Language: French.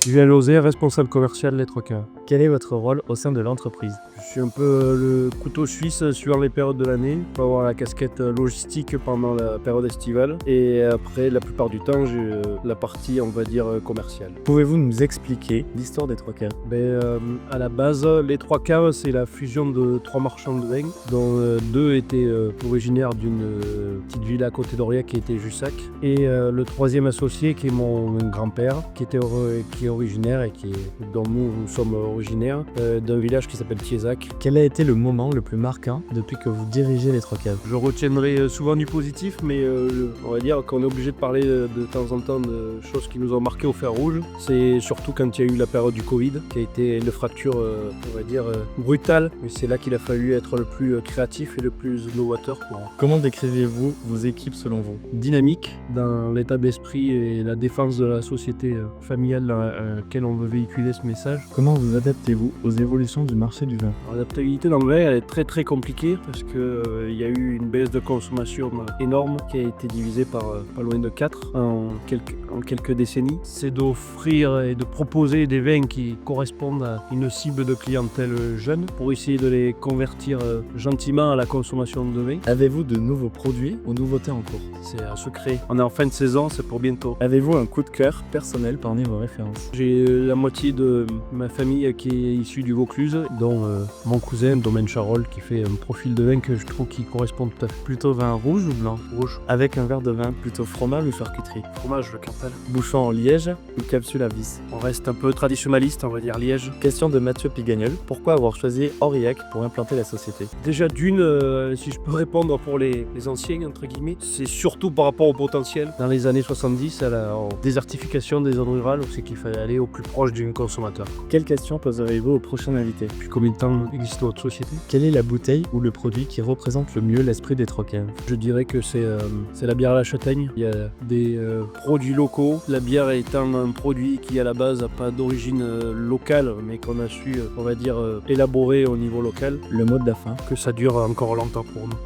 Julien Lozé, responsable commercial Les Trois Cœurs. Quel est votre rôle au sein de l'entreprise? Je suis un peu le couteau suisse suivant les périodes de l'année. Je peux avoir la casquette logistique pendant la période estivale. Et après, la plupart du temps, j'ai la partie, on va dire, commerciale. Pouvez-vous nous expliquer l'histoire des Trois Cœurs? À la base, Les Trois Cœurs, c'est la fusion de 3 marchands de vin, dont 2 étaient originaires d'une petite ville à côté d'Aurillac qui était Jussac. Et le troisième associé, qui est mon grand-père, qui est originaire et dont nous sommes originaires, d'un village qui s'appelle Thiézac. Quel a été le moment le plus marquant depuis que vous dirigez les Trois Cœurs? Je retiendrai souvent du positif, mais on va dire qu'on est obligé de parler de temps en temps de choses qui nous ont marqué au fer rouge. C'est surtout quand il y a eu la période du Covid, qui a été une fracture, on va dire, brutale. Mais c'est là qu'il a fallu être le plus créatif et le plus novateur pour... Comment décrivez-vous vos équipes selon vous? Dynamique dans l'état d'esprit et la défense de la société familiale dans laquelle on veut véhiculer ce message. Comment vous adaptez-vous aux évolutions du marché du vin? L'adaptabilité dans le vin, elle est très très compliquée parce qu'il y a eu une baisse de consommation énorme qui a été divisée par pas loin de 4 en quelques décennies. C'est d'offrir et de proposer des vins qui correspondent à une cible de clientèle jeune pour essayer de les convertir gentiment à la consommation de vin. Avez-vous de nouveaux produits ou nouveautés en cours? C'est un secret. On est en fin de saison, c'est pour bientôt. Avez-vous un coup de cœur personnel parmi vos références? J'ai la moitié de ma famille qui est issue du Vaucluse, dont mon cousin, Domaine Charolles, qui fait un profil de vin que je trouve qui correspond tout à fait. Plutôt vin rouge ou blanc? Rouge. Avec un verre de vin, plutôt fromage ou charcuterie? Fromage, le Cantal. Bouchon en liège ou capsule à vis? On reste un peu traditionnaliste, on va dire Liège. Question de Mathieu Pigagnol. Pourquoi avoir choisi Aurillac pour implanter la société? Déjà si je peux répondre pour les anciens, entre guillemets, c'est surtout par rapport au potentiel. Dans les années 70, à la désertification des zones rurales, c'est qu'il fallait aller au plus proche du consommateur. Quelle question poserez-vous au prochain invité? Depuis combien de temps existe votre société? Quelle est la bouteille ou le produit qui représente le mieux l'esprit des Trois Cœurs? Je dirais que c'est la bière à la châtaigne. Il y a des produits locaux. La bière étant un produit qui à la base n'a pas d'origine locale, mais qu'on a su, on va dire, élaborer au niveau local. Le mot de la fin. Que ça dure encore longtemps pour nous.